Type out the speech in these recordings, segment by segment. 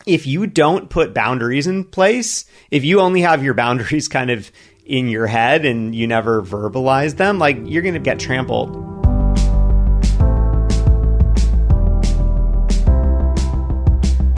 if you don't put boundaries in place, if you only have your boundaries kind of in your head and you never verbalize them, like, you're going to get trampled.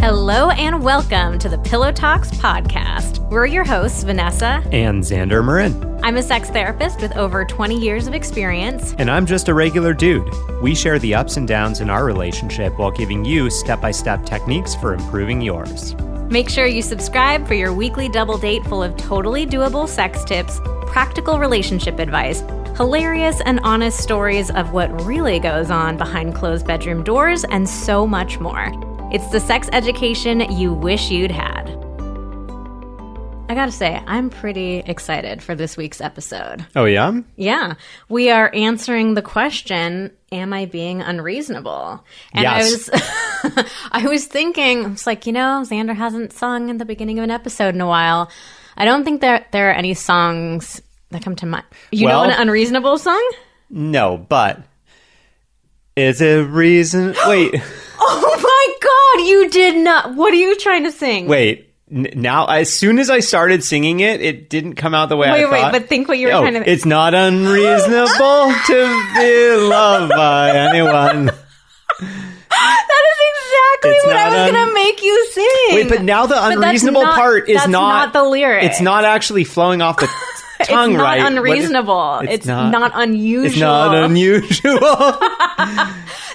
Hello and welcome to the Pillow Talks podcast. We're your hosts, Vanessa and Xander Marin. I'm a sex therapist with over 20 years of experience. And I'm just a regular dude. We share the ups and downs in our relationship while giving you step-by-step techniques for improving yours. Make sure you subscribe for your weekly double date full of totally doable sex tips, practical relationship advice, hilarious and honest stories of what really goes on behind closed bedroom doors, and so much more. It's the sex education you wish you'd had. I gotta say, I'm pretty excited for this week's episode. Oh, yeah? Yeah. We are answering the question, am I being unreasonable? And yes. I was thinking, it's like, Xander hasn't sung in the beginning of an episode in a while. I don't think there are any songs that come to mind. You know an unreasonable song? No, but is it reason? Wait. Oh my God, you did not. What are you trying to sing? Wait. Now, as soon as I started singing it, it didn't come out the way I thought. Wait, but think what you were trying to... It's not unreasonable to be loved by anyone. That is exactly what I was going to make you sing. Wait, but now the unreasonable part is that's not the lyric. It's not actually flowing off the tongue right. It's not unreasonable. It's not unusual. It's not unusual.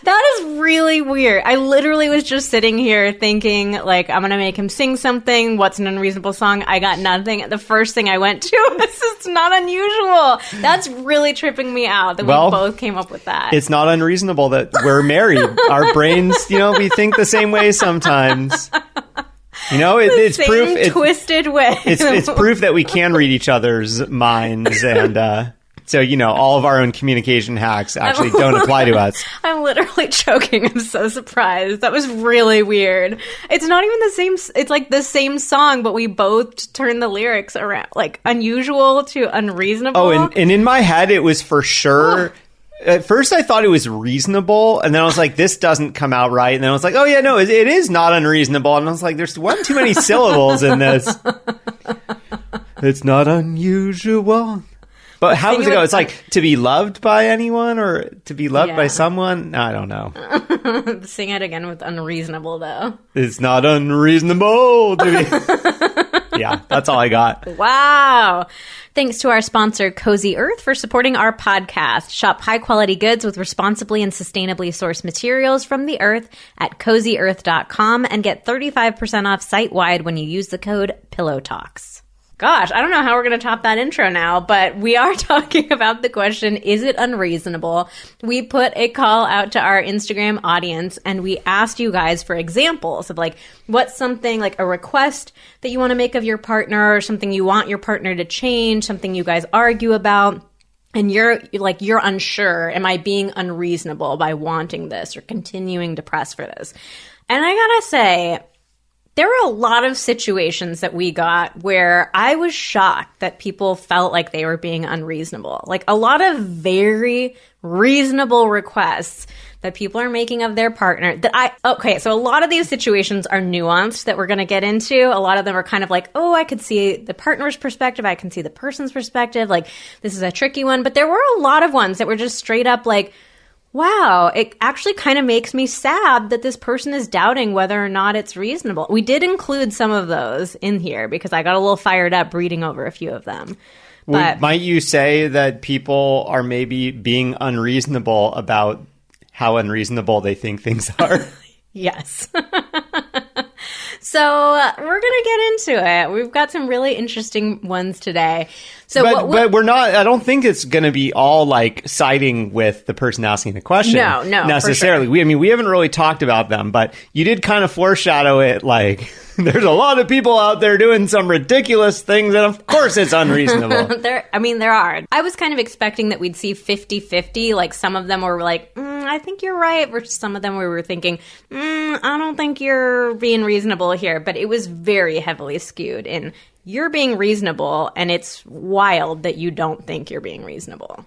That is really weird. I literally was just sitting here thinking, like, I'm going to make him sing something. What's an unreasonable song? I got nothing. The first thing I went to was, it's not unusual. That's really tripping me out that we both came up with that. It's not unreasonable that we're married. Our brains, we think the same way sometimes. It's same proof. Twisted way. It's proof that we can read each other's minds, and so all of our own communication hacks actually don't apply to us. I'm literally choking. I'm so surprised. That was really weird. It's not even the same. It's like the same song, but we both turned the lyrics around, like unusual to unreasonable. Oh, and in my head, it was for sure. At first, I thought it was reasonable, and then I was like, this doesn't come out right. And then I was like, oh, yeah, no, it is not unreasonable. And I was like, there's one too many syllables in this. It's not unusual. But how does it go? It's like, to be loved by anyone or to be loved by someone? I don't know. Sing it again with unreasonable, though. It's not unreasonable to be... Yeah, that's all I got. Wow. Thanks to our sponsor, Cozy Earth, for supporting our podcast. Shop high-quality goods with responsibly and sustainably sourced materials from the earth at CozyEarth.com and get 35% off site-wide when you use the code PillowTalks. Gosh, I don't know how we're going to top that intro now, but we are talking about the question, is it unreasonable? We put a call out to our Instagram audience and we asked you guys for examples of like, what's something like a request that you want to make of your partner or something you want your partner to change, something you guys argue about. And you're unsure, am I being unreasonable by wanting this or continuing to press for this? And I gotta say, there were a lot of situations that we got where I was shocked that people felt like they were being unreasonable. Like a lot of very reasonable requests that people are making of their partner so a lot of these situations are nuanced that we're going to get into. A lot of them are kind of like, oh, I could see the partner's perspective. I can see the person's perspective. Like this is a tricky one. But there were a lot of ones that were just straight up like, wow, it actually kind of makes me sad that this person is doubting whether or not it's reasonable. We did include some of those in here because I got a little fired up reading over a few of them. But might you say that people are maybe being unreasonable about how unreasonable they think things are? Yes. So we're going to get into it. We've got some really interesting ones today. So, but we're not, I don't think it's going to be all like siding with the person asking the question. No, necessarily. For sure. We haven't really talked about them, but you did kind of foreshadow it like there's a lot of people out there doing some ridiculous things, and of course it's unreasonable. There are. I was kind of expecting that we'd see 50-50. Like some of them were like, I think you're right. Versus some of them we were thinking, I don't think you're being reasonable here. But it was very heavily skewed in you're being reasonable, and it's wild that you don't think you're being reasonable.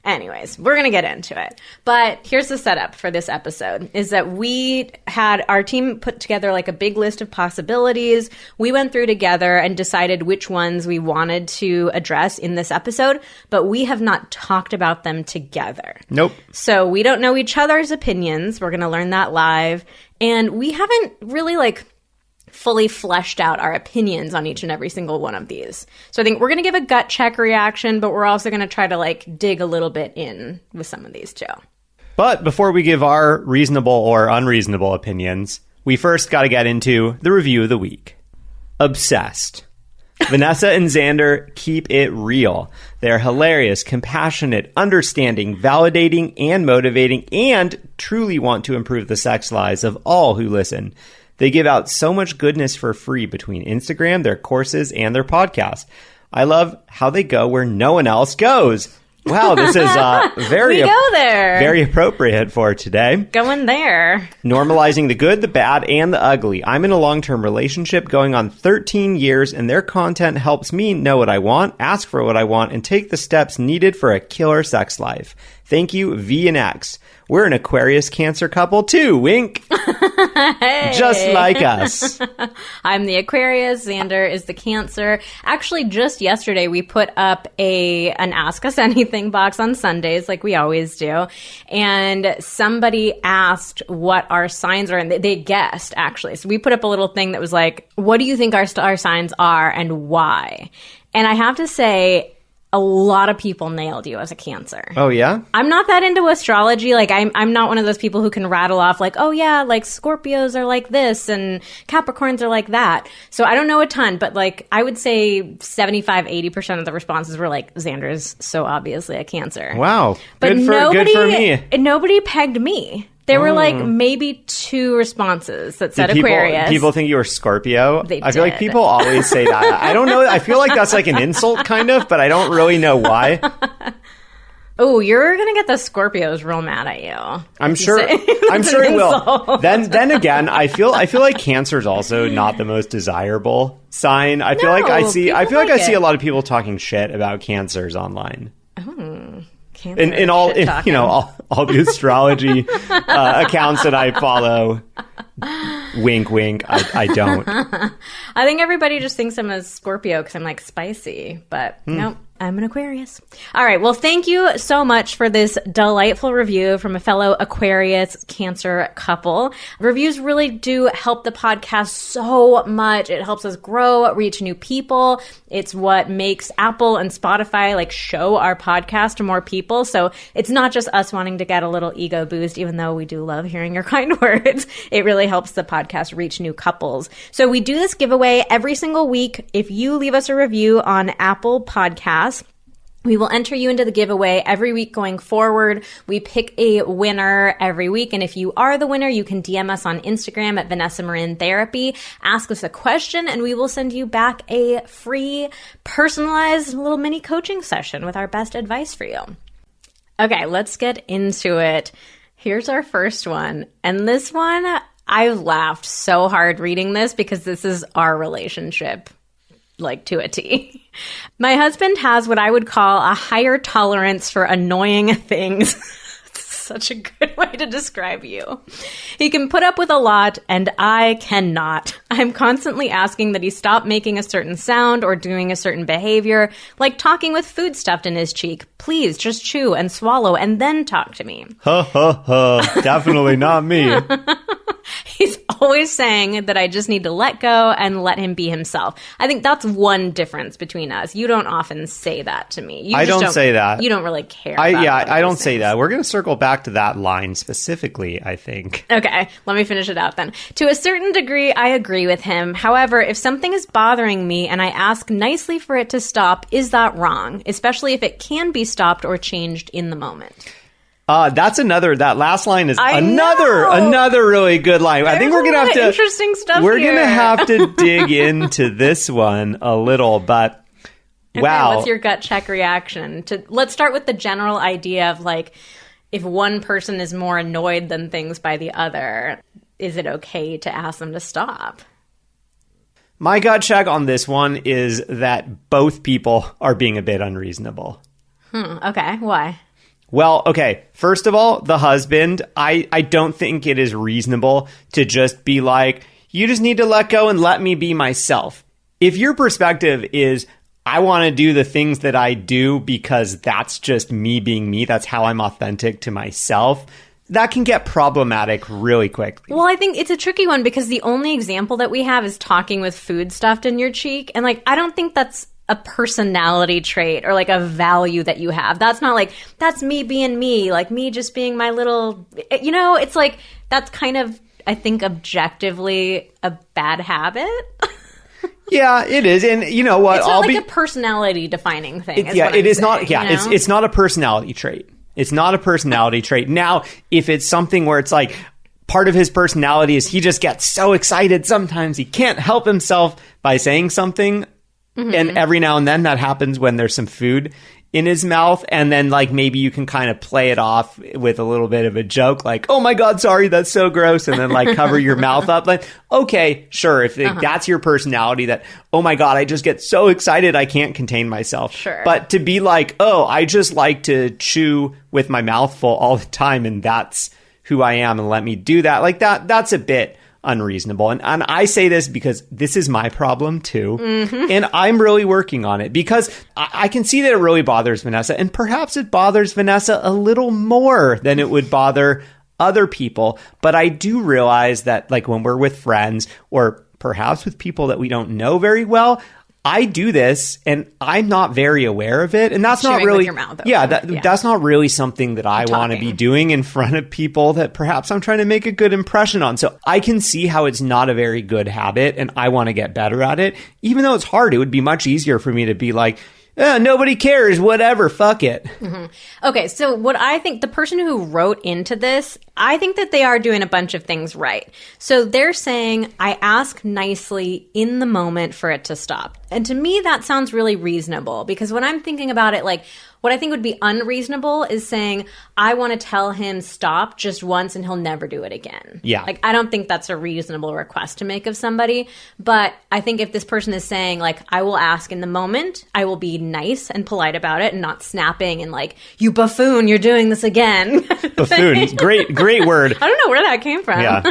Anyways, we're going to get into it. But here's the setup for this episode, is that we had our team put together like a big list of possibilities. We went through together and decided which ones we wanted to address in this episode, but we have not talked about them together. Nope. So we don't know each other's opinions. We're going to learn that live. And we haven't really fully fleshed out our opinions on each and every single one of these. So I think we're going to give a gut check reaction, but we're also going to try to dig a little bit in with some of these too. But before we give our reasonable or unreasonable opinions, we first got to get into the review of the week. Obsessed. Vanessa and Xander keep it real. They're hilarious, compassionate, understanding, validating, and motivating, and truly want to improve the sex lives of all who listen. They give out so much goodness for free between Instagram, their courses, and their podcast. I love how they go where no one else goes. Wow, this is very appropriate for today. Going there. Normalizing the good, the bad, and the ugly. I'm in a long-term relationship going on 13 years, and their content helps me know what I want, ask for what I want, and take the steps needed for a killer sex life. Thank you, V and X. We're an Aquarius Cancer couple too, wink. Hey. Just like us. I'm the Aquarius, Xander is the Cancer. Actually, just yesterday we put up an Ask Us Anything box on Sundays, like we always do. And somebody asked what our signs are, and they guessed, actually. So we put up a little thing that was like, what do you think our star signs are and why? And I have to say, a lot of people nailed you as a Cancer. Oh, yeah? I'm not that into astrology. I'm not one of those people who can rattle off Scorpios are like this and Capricorns are like that. So I don't know a ton, but I would say 75-80% of the responses were Xander's so obviously a Cancer. Wow. But good for me. Nobody pegged me. There were maybe 2 responses that said Aquarius. People think you were Scorpio? I feel did. like people always say that. I don't know. I feel like that's an insult kind of, but I don't really know why. Oh, you're going to get the Scorpios real mad at you. I'm sure it will. Then again, I feel like Cancer is also not the most desirable sign. I feel like I see a lot of people talking shit about Cancers online. Oh. In all the astrology accounts that I follow, wink, wink. I don't. I think everybody just thinks I'm a Scorpio because I'm spicy, but nope. I'm an Aquarius. All right. Well, thank you so much for this delightful review from a fellow Aquarius Cancer couple. Reviews really do help the podcast so much. It helps us grow, reach new people. It's what makes Apple and Spotify show our podcast to more people. So it's not just us wanting to get a little ego boost, even though we do love hearing your kind words. It really helps the podcast reach new couples. So we do this giveaway every single week. If you leave us a review on Apple Podcasts, we will enter you into the giveaway every week going forward. We pick a winner every week. And if you are the winner, you can DM us on Instagram at Vanessa Marin Therapy. Ask us a question and we will send you back a free personalized little mini coaching session with our best advice for you. Okay, let's get into it. Here's our first one. And this one, I laughed so hard reading this because this is our relationship. To a T. My husband has what I would call a higher tolerance for annoying things. Such a good way to describe you. He can put up with a lot, and I cannot. I'm constantly asking that he stop making a certain sound or doing a certain behavior, like talking with food stuffed in his cheek. Please just chew and swallow and then talk to me. Ha ha ha. Definitely not me. He's always saying that I just need to let go and let him be himself. I think that's one difference between us. You don't often say that to me. I don't say that. You don't really care. I don't say that. We're going to circle back to that line specifically, I think. Okay, let me finish it out then. To a certain degree, I agree with him. However, if something is bothering me and I ask nicely for it to stop, is that wrong? Especially if it can be stopped or changed in the moment. That last line is another really good line. There's I think we're going to have to interesting stuff We're here. going to have to dig into this one a little, but wow. Okay, what's your gut check reaction? Let's start with the general idea of if one person is more annoyed than things by the other, is it okay to ask them to stop? My gut check on this one is that both people are being a bit unreasonable. Okay, why? Well, okay. First of all, the husband, I don't think it is reasonable to just be like, you just need to let go and let me be myself. If your perspective is, I want to do the things that I do because that's just me being me, that's how I'm authentic to myself, that can get problematic really quickly. Well, I think it's a tricky one because the only example that we have is talking with food stuffed in your cheek. And like, I don't think that's a personality trait or like a value that you have. That's not like, that's me being me, like me just being my little, you know, it's like, that's kind of, I think, objectively a bad habit. Yeah, it is. And you know what? It's not a personality defining thing. It's not a personality trait. It's not a personality trait. Now, if it's something where it's like part of his personality is he just gets so excited sometimes he can't help himself by saying something. Mm-hmm. And every now and then that happens when there's some food in his mouth. And then like maybe you can kind of play it off with a little bit of a joke like, oh my God, sorry, that's so gross. And then like cover your mouth up. Like, okay, sure. If that's your personality that, oh my God, I just get so excited I can't contain myself. Sure. But to be like, oh, I just like to chew with my mouth full all the time and that's who I am and let me do that. Like that's a bit unreasonable. And I say this because this is my problem too. Mm-hmm. And I'm really working on it because I can see that it really bothers Vanessa. And perhaps it bothers Vanessa a little more than it would bother other people. But I do realize that like when we're with friends or perhaps with people that we don't know very well, I do this and I'm not very aware of it. And that's not really, with your mouth that's not really something that I want to be doing in front of people that perhaps I'm trying to make a good impression on. So I can see how it's not a very good habit and I want to get better at it. Even though it's hard, it would be much easier for me to be like, nobody cares, whatever, fuck it. Mm-hmm. Okay, so what I think, the person who wrote into this, I think that they are doing a bunch of things right. So they're saying, I ask nicely in the moment for it to stop. And to me, that sounds really reasonable because when I'm thinking about it, like, what I think would be unreasonable is saying, I want to tell him stop just once and he'll never do it again. Yeah. Like, I don't think that's a reasonable request to make of somebody. But I think if this person is saying, like, I will ask in the moment, I will be nice and polite about it and not snapping and like, you buffoon, you're doing this again. Buffoon. Great word. I don't know where that came from. Yeah.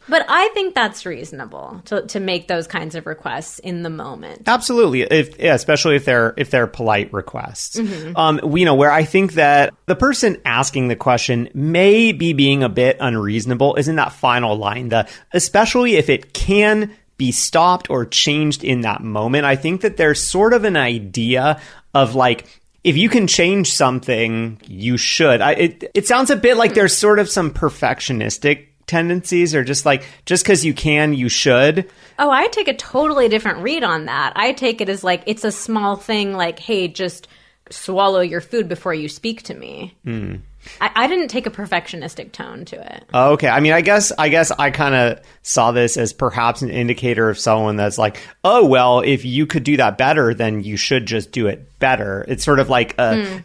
But I think that's reasonable to make those kinds of requests in the moment. Absolutely. Especially if they're polite requests. Mm-hmm. Where I think that the person asking the question may be being a bit unreasonable is in that final line, especially if it can be stopped or changed in that moment. I think that there's sort of an idea of like, if you can change something, you should. It sounds a bit like there's sort of some perfectionistic tendencies or just like, just because you can, you should. Oh, I take a totally different read on that. I take it as like, it's a small thing like, hey, just swallow your food before you speak to me. Mm. I didn't take a perfectionistic tone to it. Okay. I mean, I guess I kind of saw this as perhaps an indicator of someone that's like, oh, well, if you could do that better, then you should just do it better. It's sort of like an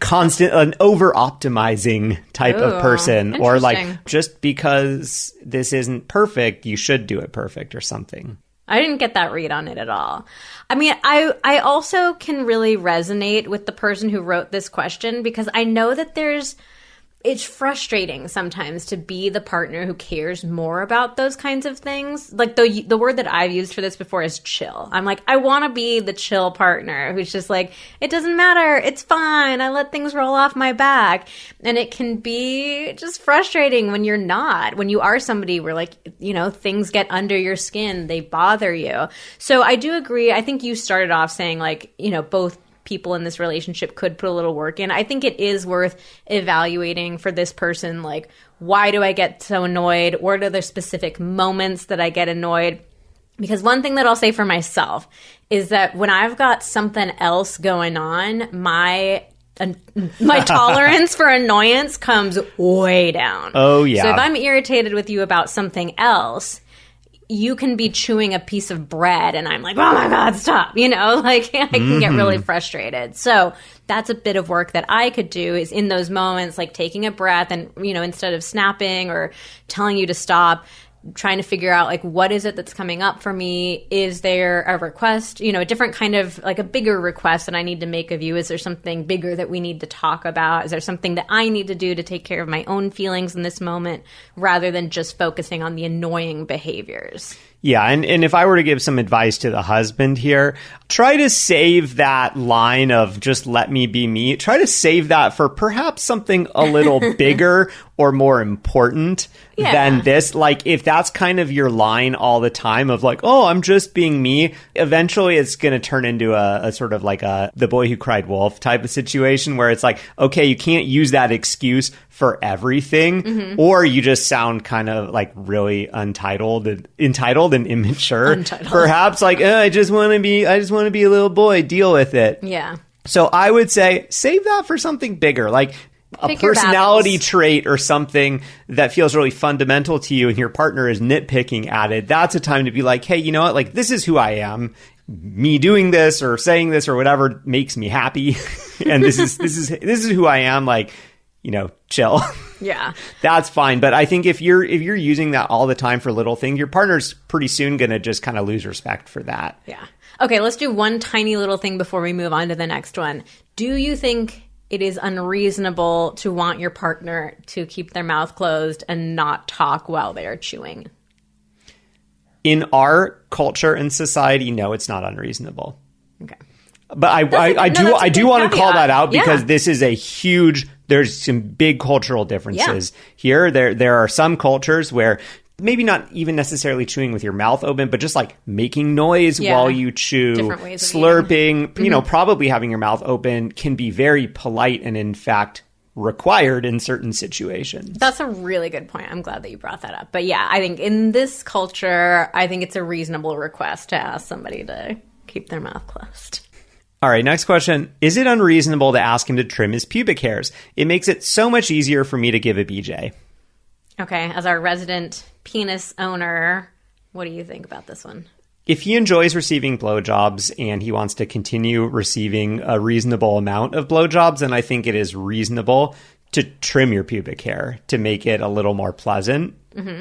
over-optimizing type of person. Or like, just because this isn't perfect, you should do it perfect or something. I didn't get that read on it at all. I mean, I also can really resonate with the person who wrote this question because I know that it's frustrating sometimes to be the partner who cares more about those kinds of things. Like the word that I've used for this before is chill. I'm like, I want to be the chill partner who's just like, it doesn't matter. It's fine. I let things roll off my back. And it can be just frustrating when you're not, when you are somebody where like, you know, things get under your skin, they bother you. So I do agree. I think you started off saying like, you know, both people in this relationship could put a little work in. I think it is worth evaluating for this person, like, why do I get so annoyed? What are the specific moments that I get annoyed? Because one thing that I'll say for myself is that when I've got something else going on, my tolerance for annoyance comes way down. Oh, yeah. So if I'm irritated with you about something else, you can be chewing a piece of bread and I'm like, oh my God, stop. You know, like I can get really frustrated. So that's a bit of work that I could do is in those moments, like taking a breath and, you know, instead of snapping or telling you to stop, trying to figure out like what is it that's coming up for me. Is there a request, a different kind of like a bigger request that I need to make of you? Is there something bigger that we need to talk about? Is there something that I need to do to take care of my own feelings in this moment rather than just focusing on the annoying behaviors? Yeah, and if I were to give some advice to the husband here, try to save that line of just let me be me. Try to save that for perhaps something a little bigger or more important than this. Like, if that's kind of your line all the time of like, oh, I'm just being me, eventually it's going to turn into a sort of like the boy who cried wolf type of situation where it's like, okay, you can't use that excuse for everything, or you just sound kind of like really entitled and immature. Perhaps like, I just want to be a little boy, deal with it. Yeah. So I would say save that for something bigger, like a personality trait or something that feels really fundamental to you and your partner is nitpicking at it. That's a time to be like, hey, you know what? Like, this is who I am. Me doing this or saying this or whatever makes me happy. And this is who I am. Like, chill. Yeah. That's fine. But I think if you're using that all the time for little things, your partner's pretty soon going to just kind of lose respect for that. Yeah. Okay, let's do one tiny little thing before we move on to the next one. Do you think it is unreasonable to want your partner to keep their mouth closed and not talk while they are chewing? In our culture and society, no, it's not unreasonable. Okay. But I do want to call that out because this is there's some big cultural differences here. There are some cultures where maybe not even necessarily chewing with your mouth open, but just like making noise while you chew, different ways of slurping, probably having your mouth open can be very polite and in fact required in certain situations. That's a really good point. I'm glad that you brought that up. But yeah, I think in this culture, I think it's a reasonable request to ask somebody to keep their mouth closed. All right, next question. Is it unreasonable to ask him to trim his pubic hairs? It makes it so much easier for me to give a BJ. Okay, as our resident penis owner, what do you think about this one? If he enjoys receiving blowjobs and he wants to continue receiving a reasonable amount of blowjobs, then I think it is reasonable to trim your pubic hair to make it a little more pleasant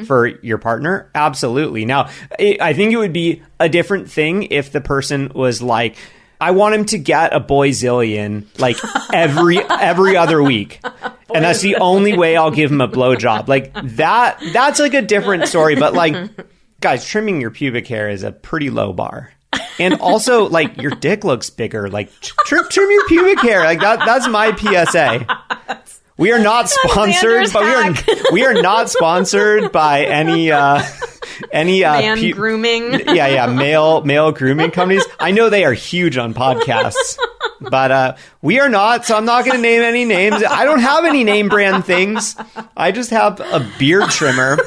for your partner. Absolutely. Now, I think it would be a different thing if the person was like, I want him to get a boyzillion like every other week. And that's the only way I'll give him a blowjob. Like that's like a different story. But like, guys, trimming your pubic hair is a pretty low bar. And also, like, your dick looks bigger. Like, trim your pubic hair. Like that's my PSA. We are not sponsored, but we are not sponsored by any man grooming. Male grooming companies. I know they are huge on podcasts, but we are not. So I'm not going to name any names. I don't have any name brand things. I just have a beard trimmer.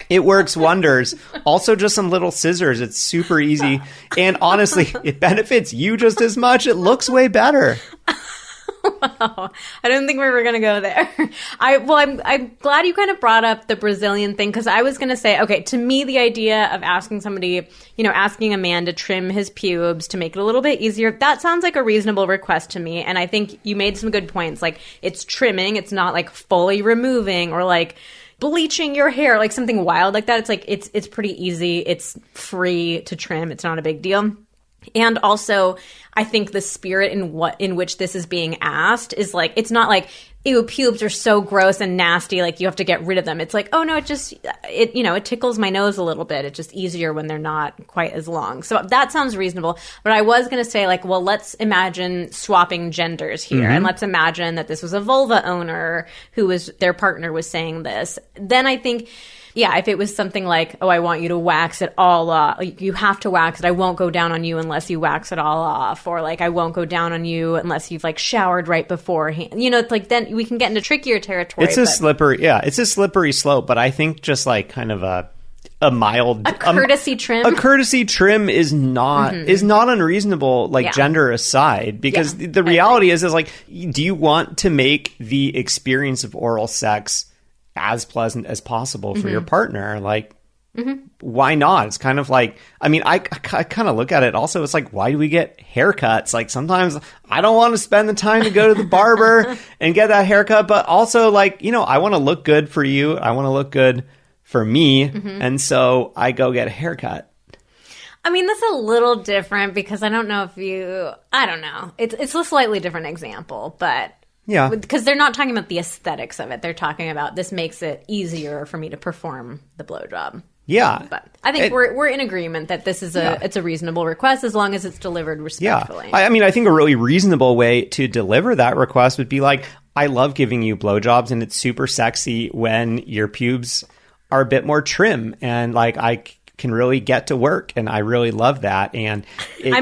It works wonders. Also, just some little scissors. It's super easy, and honestly, it benefits you just as much. It looks way better. Wow. I didn't think we were going to go there. I'm glad you kind of brought up the Brazilian thing, because I was going to say, okay, to me, the idea of asking somebody, asking a man to trim his pubes to make it a little bit easier, that sounds like a reasonable request to me. And I think you made some good points. Like, it's trimming. It's not like fully removing or like bleaching your hair, like something wild like that. It's like, it's pretty easy. It's free to trim. It's not a big deal. And also, I think the spirit in which this is being asked is like, it's not like, ew, pubes are so gross and nasty, like you have to get rid of them. It's like, oh no, it tickles my nose a little bit. It's just easier when they're not quite as long. So that sounds reasonable. But I was going to say, like, well, let's imagine swapping genders here. And let's imagine that this was a vulva owner their partner was saying this. Then I think, yeah, if it was something like, oh, I want you to wax it all off. Like, you have to wax it. I won't go down on you unless you wax it all off. Or like, I won't go down on you unless you've like showered right beforehand. It's like, then we can get into trickier territory. It's a slippery slope. But I think just like kind of a mild courtesy trim. A courtesy trim is not unreasonable, like gender aside, because the reality is like, do you want to make the experience of oral sex as pleasant as possible for your partner? Like, why not? It's kind of like, I mean, I kind of look at it also, it's like, why do we get haircuts? Like, sometimes I don't want to spend the time to go to the barber and get that haircut, but also like, I want to look good for you. I want to look good for me. And so I go get a haircut. I mean, that's a little different because I don't know. It's a slightly different example, but Yeah. because they're not talking about the aesthetics of it. They're talking about this makes it easier for me to perform the blowjob. Yeah. But I think we're in agreement that this is it's a reasonable request as long as it's delivered respectfully. Yeah. I mean, I think a really reasonable way to deliver that request would be like, I love giving you blowjobs and it's super sexy when your pubes are a bit more trim and like I can really get to work and I really love that. And it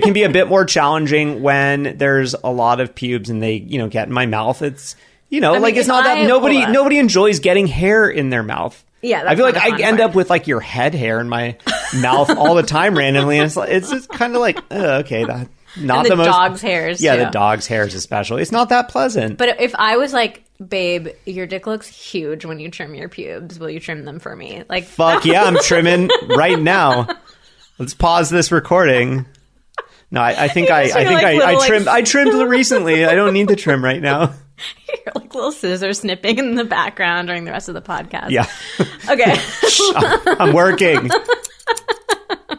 can be a bit more challenging when there's a lot of pubes and they, get in my mouth. It's, it's not that nobody enjoys getting hair in their mouth. Yeah, I feel like I end up with like your head hair in my mouth all the time randomly. And it's just kind of like, okay, that not and the most dog's hairs. Yeah, too. the dog's hairs especially. It's not that pleasant. But if I was like, babe, your dick looks huge when you trim your pubes, will you trim them for me? Like, fuck yeah, I'm trimming right now. Let's pause this recording. No, I think I trimmed recently. I don't need to trim right now. You're like little scissors snipping in the background during the rest of the podcast. Yeah. Okay. I'm working.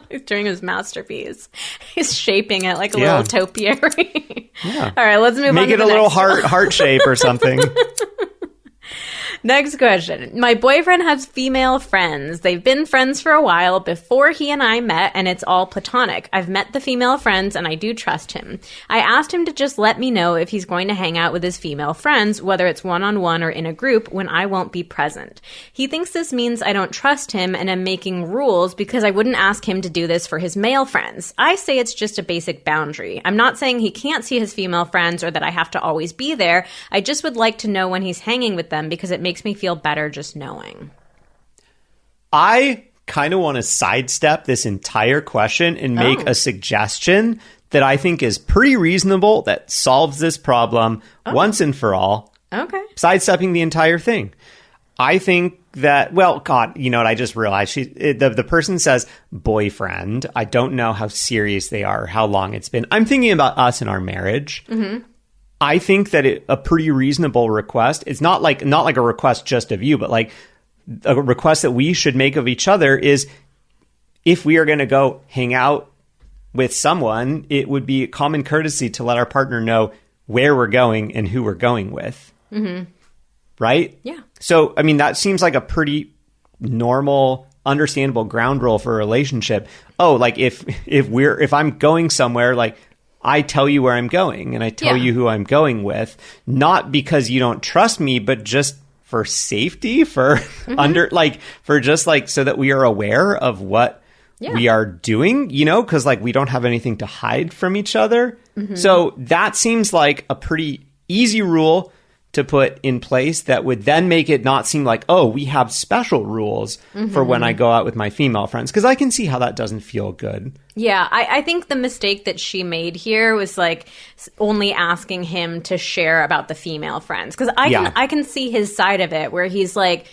He's doing his masterpiece. He's shaping it like a little topiary. Yeah. All right, let's move on. Make it a little heart shape or something. Next question. My boyfriend has female friends. They've been friends for a while before he and I met, and it's all platonic. I've met the female friends, and I do trust him. I asked him to just let me know if he's going to hang out with his female friends, whether it's one-on-one or in a group, when I won't be present. He thinks this means I don't trust him and am making rules because I wouldn't ask him to do this for his male friends. I say it's just a basic boundary. I'm not saying he can't see his female friends or that I have to always be there. I just would like to know when he's hanging with them because it makes me feel better just knowing. I kind of want to sidestep this entire question and make a suggestion that I think is pretty reasonable that solves this problem once and for all. Okay. Sidestepping the entire thing. I think that, well, God, you know what? I just realized the person says boyfriend. I don't know how serious they are or how long it's been. I'm thinking about us and our marriage. Mm-hmm. I think that a pretty reasonable request. It's not like a request just of you, but like a request that we should make of each other is if we are going to go hang out with someone, it would be common courtesy to let our partner know where we're going and who we're going with. Mm-hmm. Right? Yeah. So, I mean, that seems like a pretty normal, understandable ground rule for a relationship. Oh, like if I'm going somewhere, like I tell you where I'm going and I tell you who I'm going with, not because you don't trust me, but just for safety, for for just like so that we are aware of what we are doing, because like we don't have anything to hide from each other. Mm-hmm. So that seems like a pretty easy rule to put in place that would then make it not seem like, oh, we have special rules for when I go out with my female friends. Because I can see how that doesn't feel good. Yeah, I think the mistake that she made here was like only asking him to share about the female friends. Because I can see his side of it where he's like,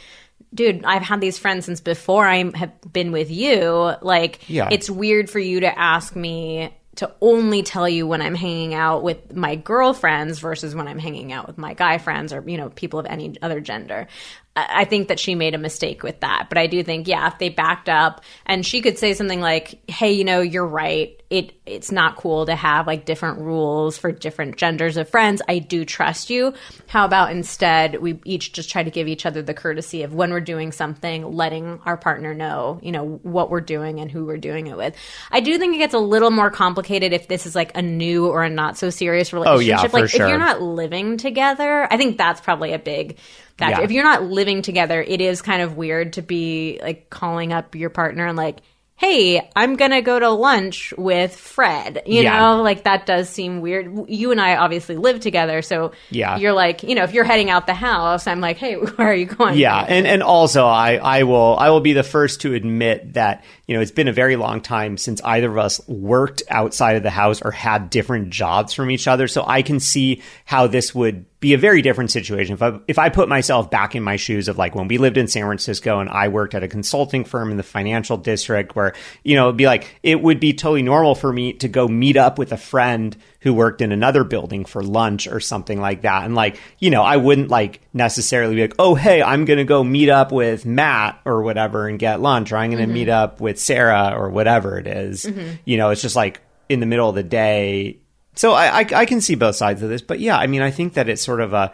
dude, I've had these friends since before I have been with you. Like, it's weird for you to ask me to only tell you when I'm hanging out with my girlfriends versus when I'm hanging out with my guy friends or, people of any other gender. I think that she made a mistake with that. But I do think, if they backed up and she could say something like, hey, you're right. It's not cool to have like different rules for different genders of friends. I do trust you. How about instead we each just try to give each other the courtesy of when we're doing something, letting our partner know, what we're doing and who we're doing it with. I do think it gets a little more complicated if this is like a new or a not so serious relationship. For sure. If you're not living together, I think that's probably a big factor. Yeah. If you're not living together, it is kind of weird to be like calling up your partner and like, hey, I'm going to go to lunch with Fred. You know, like that does seem weird. You and I obviously live together. So you're like, if you're heading out the house, I'm like, hey, where are you going? Yeah. And also I will be the first to admit that, it's been a very long time since either of us worked outside of the house or had different jobs from each other. So I can see how this would be a very different situation. If I put myself back in my shoes of like when we lived in San Francisco and I worked at a consulting firm in the financial district where, it'd be like, it would be totally normal for me to go meet up with a friend who worked in another building for lunch or something like that. And like, I wouldn't like necessarily be like, oh, hey, I'm going to go meet up with Matt or whatever and get lunch, or I'm going to meet up with Sarah or whatever it is. It's just like in the middle of the day. So I can see both sides of this, but yeah, I mean, I think that it's sort of a,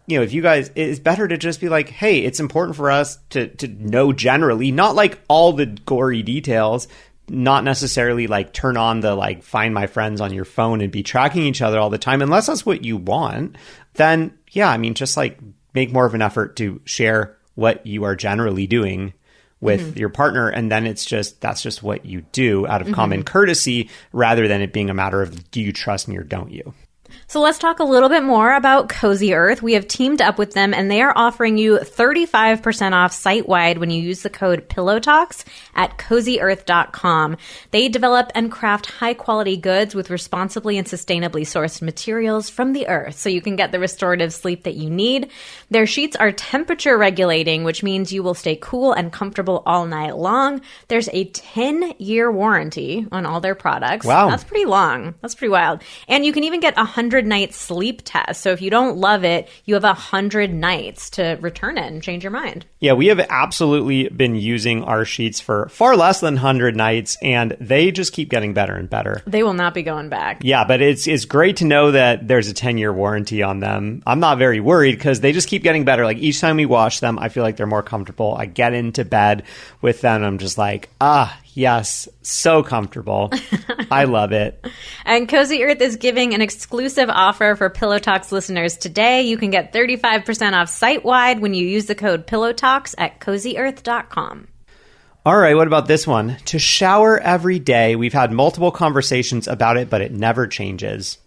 if you guys, it's better to just be like, hey, it's important for us to know generally, not like all the gory details, not necessarily like turn on the like find my friends on your phone and be tracking each other all the time, unless that's what you want. Then yeah, I mean, just like make more of an effort to share what you are generally doing with your partner, and then that's just what you do out of common courtesy, rather than it being a matter of do you trust me or don't you. So let's talk a little bit more about Cozy Earth. We have teamed up with them, and they are offering you 35% off site-wide when you use the code PillowTalks at CozyEarth.com. They develop and craft high-quality goods with responsibly and sustainably sourced materials from the earth, so you can get the restorative sleep that you need. Their sheets are temperature regulating, which means you will stay cool and comfortable all night long. There's a 10-year warranty on all their products. Wow. That's pretty long. That's pretty wild. And you can even get 100-night sleep test. So if you don't love it, you have 100 nights to return it and change your mind. Yeah, we have absolutely been using our sheets for far less than 100 nights, and they just keep getting better and better. They will not be going back. Yeah, but it's great to know that there's a 10-year warranty on them. I'm not very worried because they just keep getting better. Like each time we wash them, I feel like they're more comfortable. I get into bed with them, I'm just like, yes, so comfortable. I love it. And Cozy Earth is giving an exclusive offer for Pillow Talks listeners today. You can get 35% off site-wide when you use the code PillowTalks at CozyEarth.com. All right, what about this one? To shower every day. We've had multiple conversations about it, but it never changes.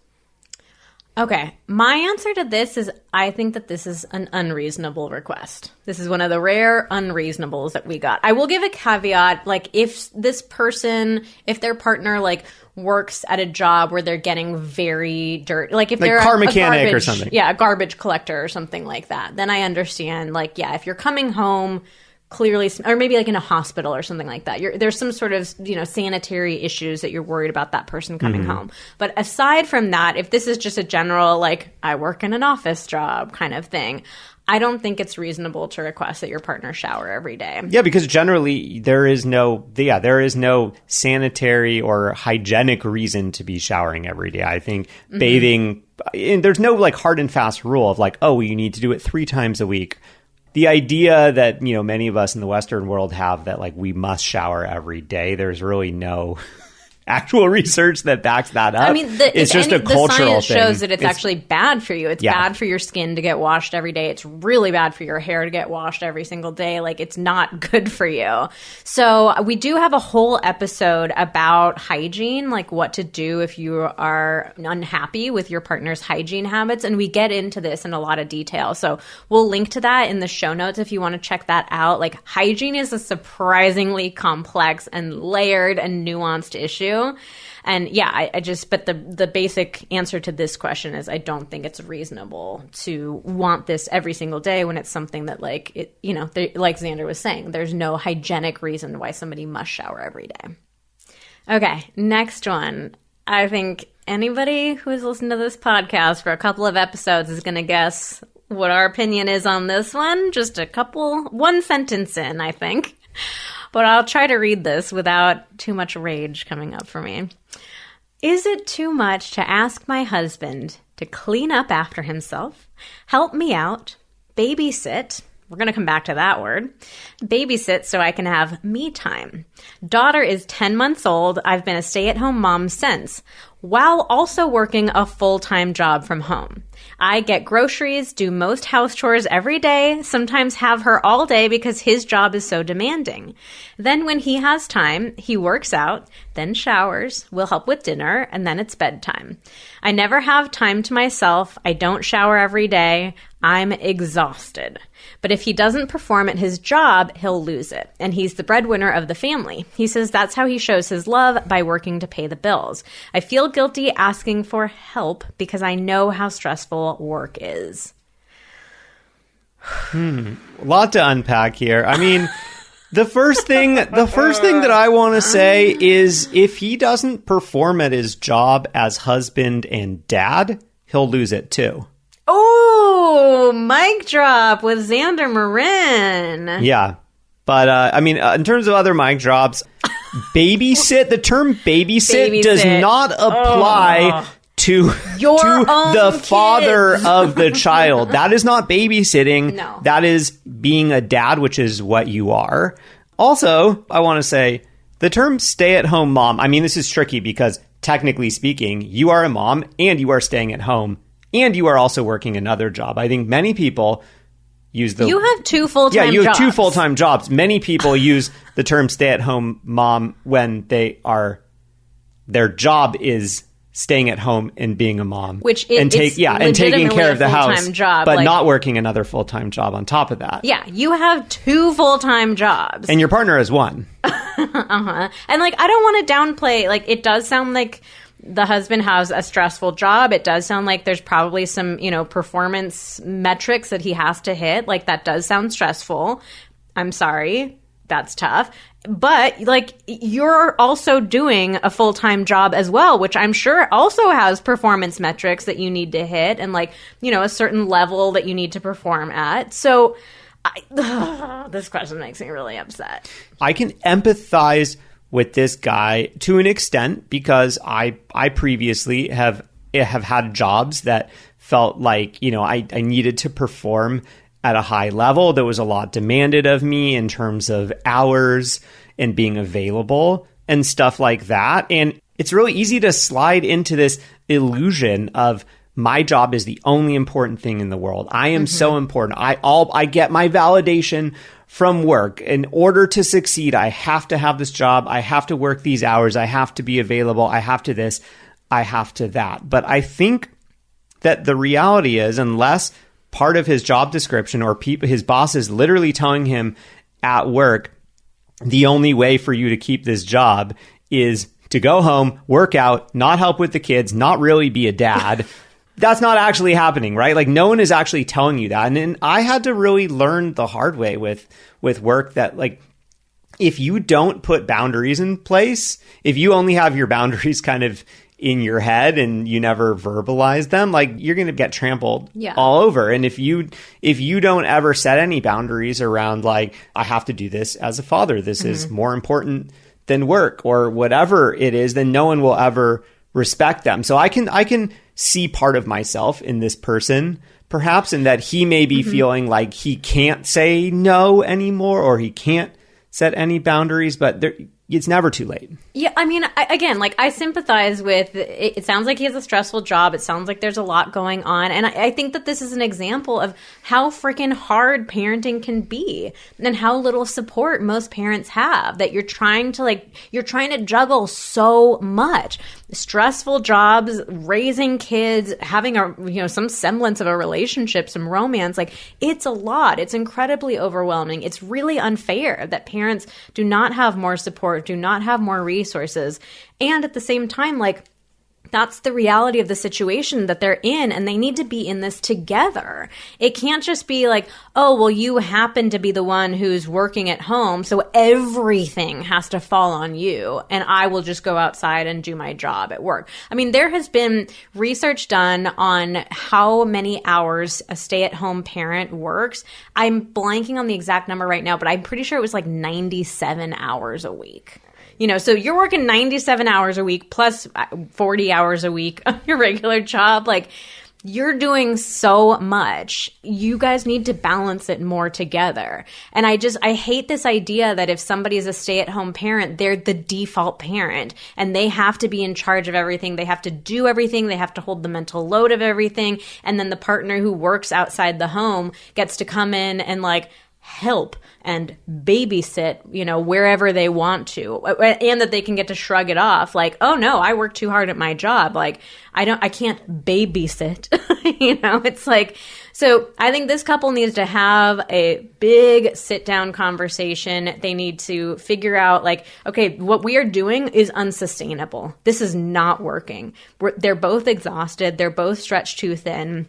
Okay, my answer to this is I think that this is an unreasonable request. This is one of the rare unreasonables that we got. I will give a caveat, like if their partner like works at a job where they're getting very dirty, like if they're car mechanic or something. Yeah, a garbage collector or something like that, then I understand. Like, yeah, if you're coming home clearly, or maybe like in a hospital or something like that, there's some sort of sanitary issues that you're worried about that person coming home. But aside from that, if this is just a general like I work in an office job kind of thing, I don't think it's reasonable to request that your partner shower every day. Yeah, because generally there is no sanitary or hygienic reason to be showering every day. I think bathing, and there's no like hard and fast rule of like, oh, you need to do it 3 times a week. The idea that, many of us in the Western world have that like we must shower every day, there's really no actual research that backs that up. I mean, it's just a cultural the science thing. shows that it's actually bad for you. It's bad for your skin to get washed every day. It's really bad for your hair to get washed every single day. Like, it's not good for you. So we do have a whole episode about hygiene, like what to do if you are unhappy with your partner's hygiene habits. And we get into this in a lot of detail. So we'll link to that in the show notes if you want to check that out. Like, hygiene is a surprisingly complex and layered and nuanced issue. And yeah, but the basic answer to this question is I don't think it's reasonable to want this every single day when it's something that like Xander was saying, there's no hygienic reason why somebody must shower every day. Okay, next one. I think anybody who has listened to this podcast for a couple of episodes is going to guess what our opinion is on this one. Just one sentence in, I think. But I'll try to read this without too much rage coming up for me. Is it too much to ask my husband to clean up after himself, help me out, babysit? We're going to come back to that word. Babysit so I can have me time. Daughter is 10 months old. I've been a stay-at-home mom since, while also working a full-time job from home. I get groceries, do most house chores every day, sometimes have her all day because his job is so demanding. Then when he has time, he works out, then showers, will help with dinner, and then it's bedtime. I never have time to myself. I don't shower every day. I'm exhausted. But if he doesn't perform at his job, he'll lose it. And he's the breadwinner of the family. He says that's how he shows his love, by working to pay the bills. I feel guilty asking for help because I know how stressful work is. A lot to unpack here. I mean, the first thing that I want to say is if he doesn't perform at his job as husband and dad, he'll lose it too. Oh, mic drop with Xander Marin. Yeah. But, I mean, in terms of other mic drops, the term babysit does not apply to the father of the child. That is not babysitting. No. That is being a dad, which is what you are. Also, I want to say the term stay-at-home mom, I mean, this is tricky because technically speaking, you are a mom and you are staying at home and you are also working another job. I think many people use the... You have two full-time jobs. Yeah, you have two full-time jobs. Many people use the term stay-at-home mom when their job is staying at home and being a mom. And taking care of the house, job, but not working another full-time job on top of that. Yeah, you have two full-time jobs. And your partner has one. Uh-huh. And, I don't want to downplay, it does sound like the husband has a stressful job. It does sound like there's probably some, performance metrics that he has to hit. That does sound stressful. I'm sorry. That's tough. But, you're also doing a full-time job as well, which I'm sure also has performance metrics that you need to hit and, a certain level that you need to perform at. So, this question makes me really upset. I can empathize with this guy to an extent because I previously have had jobs that felt like, I needed to perform at a high level. There was a lot demanded of me in terms of hours and being available and stuff like that. And it's really easy to slide into this illusion of my job is the only important thing in the world. I am so important. I get my validation from work. In order to succeed, I have to have this job. I have to work these hours. I have to be available. I have to this. I have to that. But I think that the reality is, unless part of his job description or his boss is literally telling him at work, the only way for you to keep this job is to go home, work out, not help with the kids, not really be a dad. That's not actually happening, right? No one is actually telling you that. And I had to really learn the hard way with work that if you don't put boundaries in place, if you only have your boundaries kind of in your head and you never verbalize them, you're going to get trampled all over. And if you don't ever set any boundaries around I have to do this as a father, this is more important than work or whatever it is, then no one will ever respect them. So I can see part of myself in this person, perhaps, in that he may be feeling like he can't say no anymore or he can't set any boundaries, but it's never too late. Yeah, I mean, I sympathize with, it sounds like he has a stressful job. It sounds like there's a lot going on. And I think that this is an example of how freaking hard parenting can be and how little support most parents have, that you're trying to juggle so much. Stressful jobs, raising kids, having some semblance of a relationship, some romance, it's a lot. It's incredibly overwhelming. It's really unfair that parents do not have more support, do not have more resources. And at the same time, that's the reality of the situation that they're in, and they need to be in this together. It can't just be oh, well, you happen to be the one who's working at home, so everything has to fall on you, and I will just go outside and do my job at work. I mean, there has been research done on how many hours a stay-at-home parent works. I'm blanking on the exact number right now, but I'm pretty sure it was 97 hours a week. So you're working 97 hours a week plus 40 hours a week on your regular job. You're doing so much. You guys need to balance it more together. And I hate this idea that if somebody is a stay-at-home parent, they're the default parent and they have to be in charge of everything. They have to do everything. They have to hold the mental load of everything. And then the partner who works outside the home gets to come in and help and babysit, wherever they want to, and that they can get to shrug it off. Like, oh no, I work too hard at my job. Like, I can't babysit. It's like, so I think this couple needs to have a big sit down conversation. They need to figure out, like, okay, what we are doing is unsustainable. This is not working. They're both exhausted. They're both stretched too thin.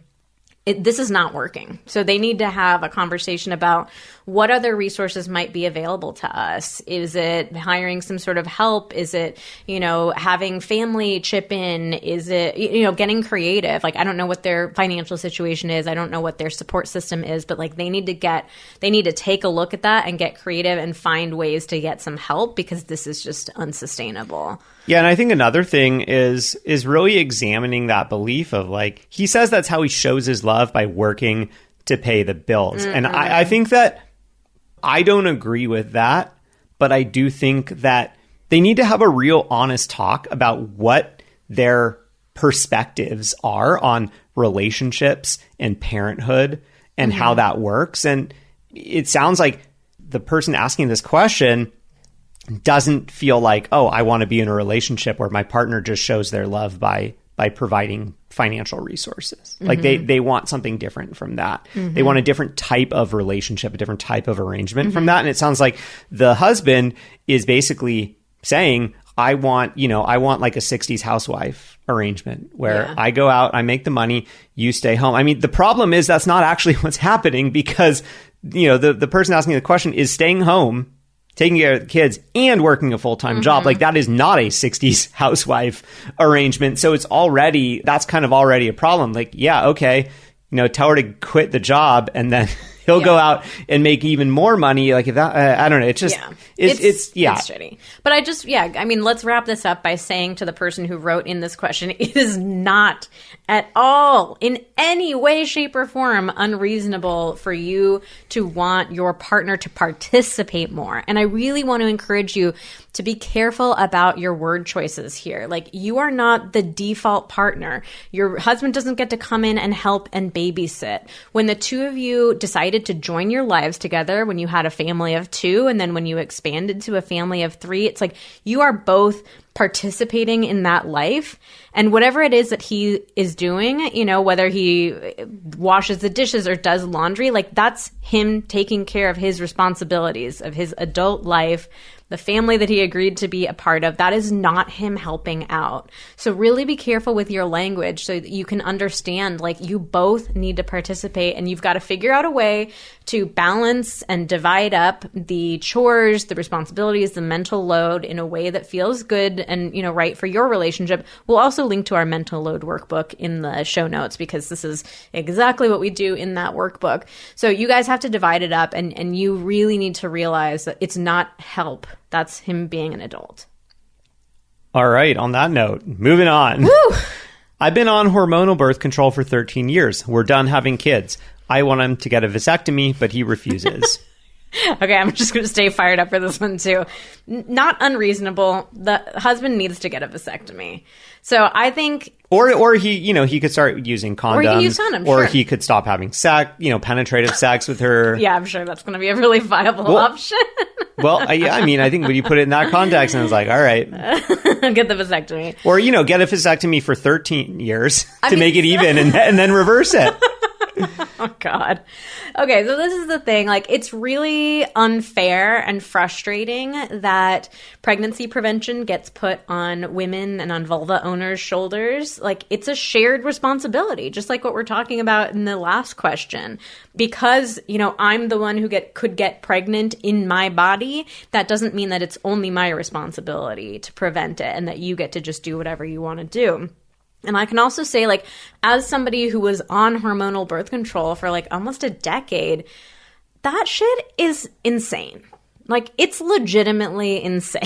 This is not working. So they need to have a conversation about what other resources might be available to us. Is it hiring some sort of help? Is it, having family chip in? Is it, getting creative? Like, I don't know what their financial situation is. I don't know what their support system is, but like they need to take a look at that and get creative and find ways to get some help, because this is just unsustainable. Yeah, and I think another thing is really examining that belief of, like, he says that's how he shows his love, by working to pay the bills. Mm-hmm. And I think that I don't agree with that, but I do think that they need to have a real honest talk about what their perspectives are on relationships and parenthood and how that works. And it sounds like the person asking this question doesn't feel like, oh, I want to be in a relationship where my partner just shows their love by providing financial resources. Like they want something different from that. They want a different type of relationship, a different type of arrangement from that. And it sounds like the husband is basically saying, I want like a 60s housewife arrangement where I go out, I make the money, you stay home. I mean, the problem is that's not actually what's happening, because, the person asking the question is staying home, taking care of the kids, and working a full-time job. Like, that is not a 60s housewife arrangement. So that's kind of already a problem. Like, yeah, okay, tell her to quit the job, and then he'll go out and make even more money. Like, if that, I don't know. It's just, it's shitty. But let's wrap this up by saying to the person who wrote in this question, it is not at all, in any way, shape, or form, unreasonable for you to want your partner to participate more. And I really want to encourage you to be careful about your word choices here. Like, you are not the default partner. Your husband doesn't get to come in and help and babysit. When the two of you decided to join your lives together, when you had a family of 2, and then when you expanded to a family of 3, it's like you are both participating in that life. And whatever it is that he is doing, whether he washes the dishes or does laundry, like, that's him taking care of his responsibilities of his adult life, the family that he agreed to be a part of. That is not him helping out. So really be careful with your language so that you can understand, like, you both need to participate, and you've got to figure out a way to balance and divide up the chores, the responsibilities, the mental load in a way that feels good and, right for your relationship. We'll also link to our mental load workbook in the show notes, because this is exactly what we do in that workbook. So you guys have to divide it up, and you really need to realize that it's not help. That's him being an adult. All right. On that note, moving on. Woo! I've been on hormonal birth control for 13 years. We're done having kids. I want him to get a vasectomy, but he refuses. Okay, I'm just going to stay fired up for this one too. Not unreasonable. The husband needs to get a vasectomy. So I think... Or he could start using condoms. Or he can use condoms, Or sure. he could stop having sex, penetrative sex with her. Yeah, I'm sure that's going to be a really viable option. Well, I think when you put it in that context, and it's like, all right. Get the vasectomy. Or, get a vasectomy for 13 years to make it even and then reverse it. Oh, God. Okay, so this is the thing. Like, it's really unfair and frustrating that pregnancy prevention gets put on women and on vulva owners' shoulders. Like, it's a shared responsibility, just like what we're talking about in the last question. Because, I'm the one who could get pregnant in my body, that doesn't mean that it's only my responsibility to prevent it and that you get to just do whatever you want to do. And I can also say, like, as somebody who was on hormonal birth control for like almost a decade, that shit is insane. Like, it's legitimately insane.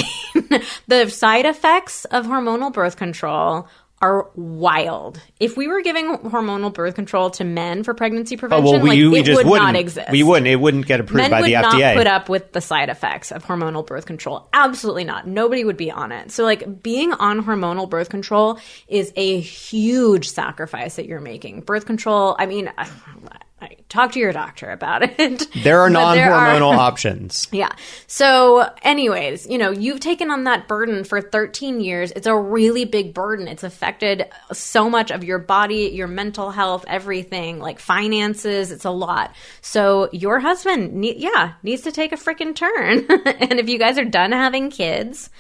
The side effects of hormonal birth control are wild. If we were giving hormonal birth control to men for pregnancy prevention, it would not exist. We wouldn't. It wouldn't get approved by the FDA. Men would not put up with the side effects of hormonal birth control. Absolutely not. Nobody would be on it. So, like, being on hormonal birth control is a huge sacrifice that you're making. Birth control, talk to your doctor about it. There are non-hormonal options. Yeah. So anyways, you've taken on that burden for 13 years. It's a really big burden. It's affected so much of your body, your mental health, everything, like finances. It's a lot. So your husband, needs to take a freaking turn. And if you guys are done having kids,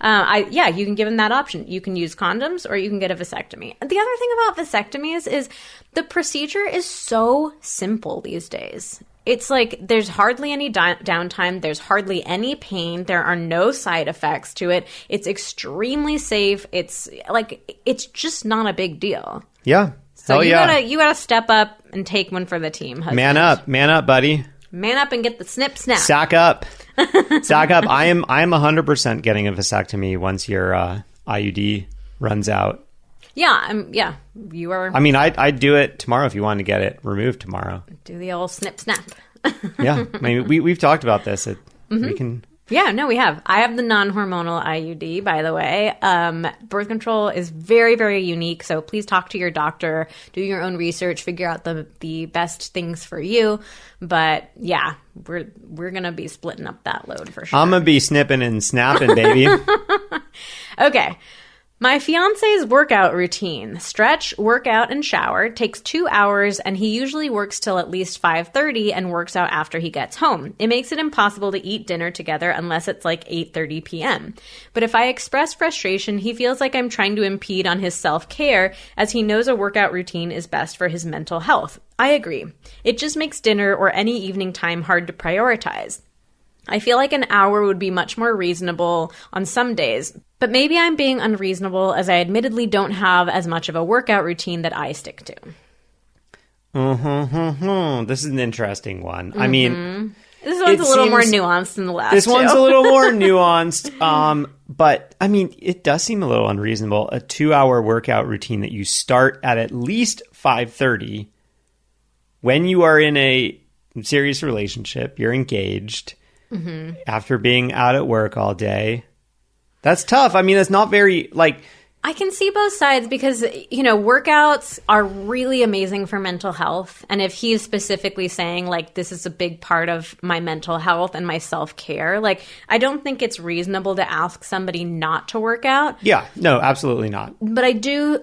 you can give him that option. You can use condoms or you can get a vasectomy. The other thing about vasectomies is the procedure is so simple these days. It's like there's hardly any downtime. There's hardly any pain. There are no side effects to it. It's extremely safe. It's just not a big deal. Yeah. So you gotta step up and take one for the team, husband. Man up, buddy. Man up and get the snip snap. Sack up. Sack up. I am 100% getting a vasectomy once your IUD runs out. Yeah, you are. I mean, I'd do it tomorrow if you wanted to get it removed tomorrow. Do the old snip snap. Yeah, I mean, we've talked about this. We can. Yeah, no, we have. I have the non-hormonal IUD, by the way. Birth control is very, very unique. So please talk to your doctor, do your own research, figure out the best things for you. But yeah, we're going to be splitting up that load for sure. I'm going to be snipping and snapping, baby. Okay. My fiance's workout routine, stretch, workout, and shower, takes 2 hours, and he usually works till at least 5:30 and works out after he gets home. It makes it impossible to eat dinner together unless it's like 8:30 p.m. But if I express frustration, he feels like I'm trying to impede on his self-care, as he knows a workout routine is best for his mental health. I agree. It just makes dinner or any evening time hard to prioritize. I feel like an hour would be much more reasonable on some days, but maybe I'm being unreasonable as I admittedly don't have as much of a workout routine that I stick to. This is an interesting one. I mean, this one's a little more nuanced than the last This two. one's a little more nuanced, but I mean, it does seem a little unreasonable. A 2-hour workout routine that you start at least 5:30 when you are in a serious relationship, you're engaged. After being out at work all day. That's tough. I mean, it's not very, I can see both sides because, workouts are really amazing for mental health. And if he's specifically saying, this is a big part of my mental health and my self-care, I don't think it's reasonable to ask somebody not to work out. Yeah, no, absolutely not. But I do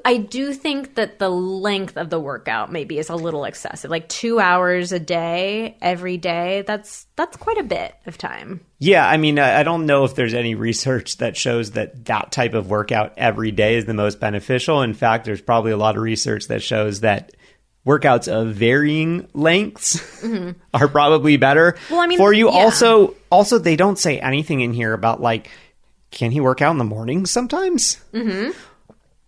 think that the length of the workout maybe is a little excessive. 2 hours a day, every day, that's quite a bit of time. Yeah, I mean, I don't know if there's any research that shows that type of workout every day is the most beneficial. In fact, there's probably a lot of research that shows that workouts of varying lengths are probably better for you. Yeah. Also, they don't say anything in here about can he work out in the morning sometimes?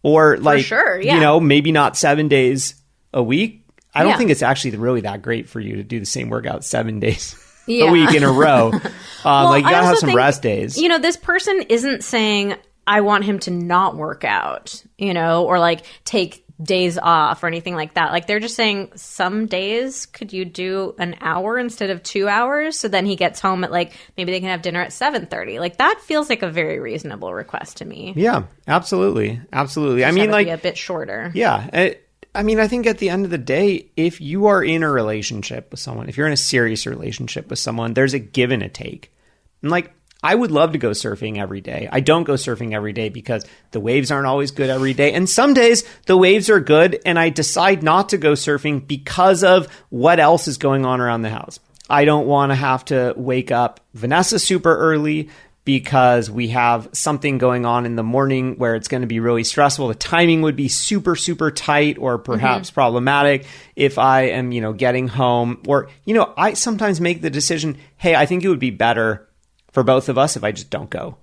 Or for sure, yeah. Maybe not 7 days a week. I don't think it's actually really that great for you to do the same workout 7 days a week in a row. You gotta have some rest days. This person isn't saying, I want him to not work out, or take days off or anything like that. They're just saying some days could you do an hour instead of 2 hours? So then he gets home at maybe they can have dinner at 7:30. That feels like a very reasonable request to me. Yeah, absolutely. Absolutely. Just be a bit shorter. Yeah. I think at the end of the day, if you are in a relationship with someone, if you're in a serious relationship with someone, there's a give and a take. And I would love to go surfing every day. I don't go surfing every day because the waves aren't always good every day. And some days the waves are good and I decide not to go surfing because of what else is going on around the house. I don't want to have to wake up Vanessa super early because we have something going on in the morning where it's going to be really stressful. The timing would be super, super tight or perhaps problematic if I am, getting home. Or, I sometimes make the decision, hey, I think it would be better for both of us if I just don't go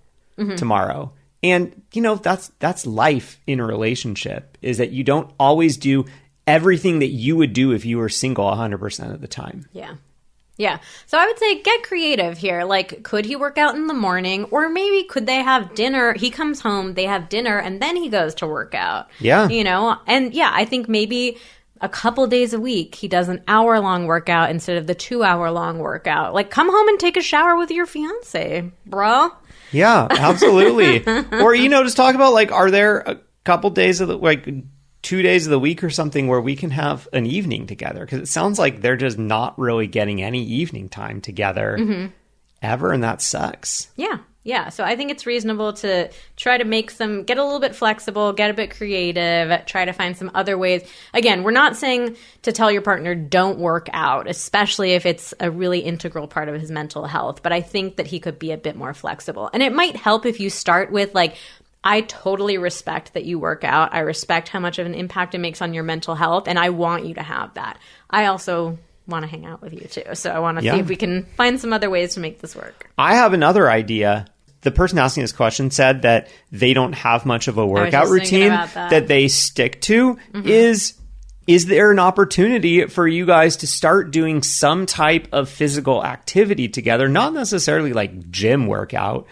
tomorrow. And, that's life in a relationship, is that you don't always do everything that you would do if you were single 100% of the time. Yeah. Yeah. So I would say get creative here. Could he work out in the morning? Or maybe could they have dinner? He comes home, they have dinner, and then he goes to work out. Yeah. And I think maybe a couple days a week he does an hour-long workout instead of the 2-hour-long workout. Come home and take a shower with your fiance, bro. Yeah, absolutely. Or, just talk about, are there a couple days of 2 days of the week or something where we can have an evening together? Because it sounds like they're just not really getting any evening time together ever, and that sucks. Yeah. So I think it's reasonable to try to get a little bit flexible, get a bit creative, try to find some other ways. Again, we're not saying to tell your partner don't work out, especially if it's a really integral part of his mental health. But I think that he could be a bit more flexible. And it might help if you start with like, I totally respect that you work out. I respect how much of an impact it makes on your mental health. And I want you to have that. I also want to hang out with you too. So I want to see if we can find some other ways to make this work. I have another idea. The person asking this question said that they don't have much of a workout routine that they stick to. Is there an opportunity for you guys to start doing some type of physical activity together? Not necessarily like gym workout.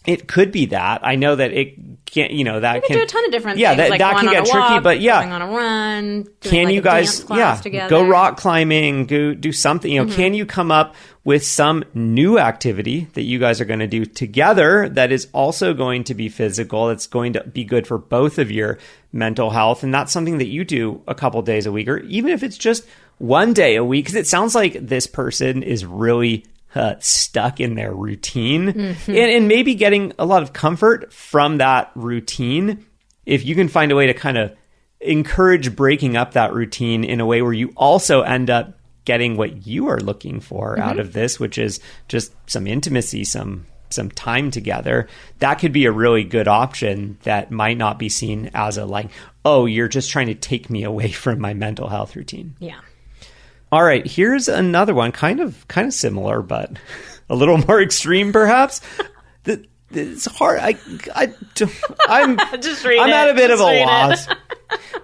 It could be that. I know that it can't, that can do a ton of different things. Like that can get tricky, but going on a run, can like you guys, go rock climbing, go do something, can you come up with some new activity that you guys are going to do together that is also going to be physical, that's going to be good for both of your mental health, and that's something that you do a couple days a week, or even if it's just one day a week, because it sounds like this person is really stuck in their routine and maybe getting a lot of comfort from that routine. If you can find a way to kind of encourage breaking up that routine in a way where you also end up getting what you are looking for out of this, which is just some intimacy, some time together, that could be a really good option that might not be seen as a like, oh, you're just trying to take me away from my mental health routine. Yeah. All right, here's another one, kind of similar, but a little more extreme, perhaps. It's hard. I'm at a bit of a loss.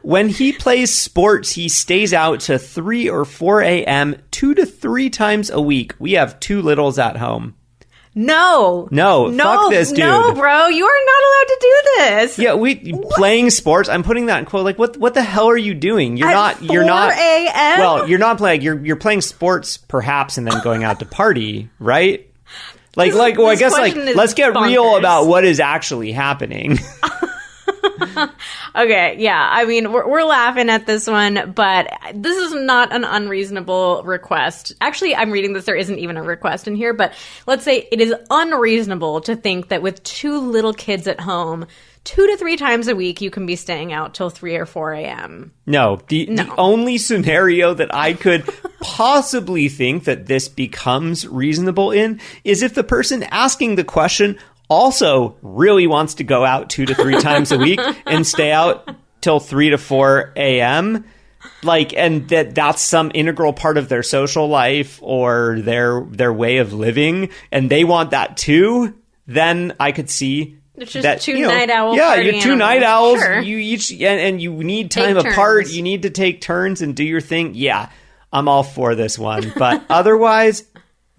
When he plays sports, he stays out to 3 or 4 a.m. 2 to 3 times a week. We have 2 littles at home. No, fuck this dude. No, bro, you are not allowed to do this. Yeah, playing sports. I'm putting that in quote. Like, what the hell are you doing? You're not 4 a.m.? Well, you're not playing. You're playing sports, perhaps, and then going out to party, right? I guess let's get real about what is actually happening. Okay, yeah. I mean, we're laughing at this one, but this is not an unreasonable request. Actually, I'm reading this. There isn't even a request in here, but let's say it is unreasonable to think that with 2 little kids at home, 2 to 3 times a week, you can be staying out till 3 or 4 a.m. No. The only scenario that I could possibly think that this becomes reasonable in is if the person asking the question also really wants to go out 2 to 3 times a week and stay out till 3 to 4 a.m. And that's some integral part of their social life or their way of living, and they want that too, then I could see it's just that, 2 night owls. Yeah, you're 2 night owls. Sure. You each and you need time apart. You need to take turns and do your thing. Yeah, I'm all for this one, but otherwise,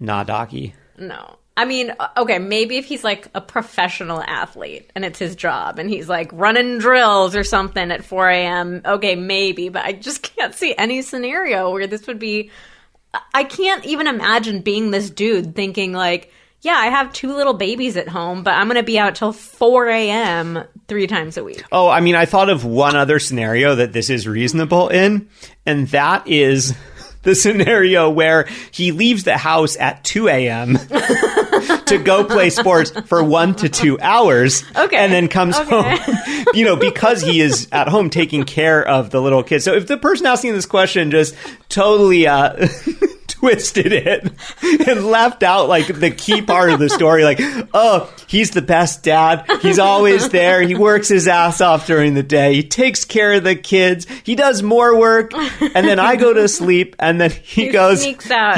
nah, Docky. No. I mean, okay, maybe if he's like a professional athlete and it's his job and he's like running drills or something at 4 a.m., okay, maybe, but I just can't see any scenario where this would be... I can't even imagine being this dude thinking like, yeah, I have 2 little babies at home, but I'm going to be out till 4 a.m. 3 times a week. Oh, I mean, I thought of one other scenario that this is reasonable in, and that is the scenario where he leaves the house at 2 a.m. to go play sports for 1 to 2 hours. Okay. And then comes home, because he is at home taking care of the little kids. So if the person asking this question just totally twisted it and left out like the key part of the story, like, oh, he's the best dad. He's always there. He works his ass off during the day. He takes care of the kids. He does more work. And then I go to sleep, and then he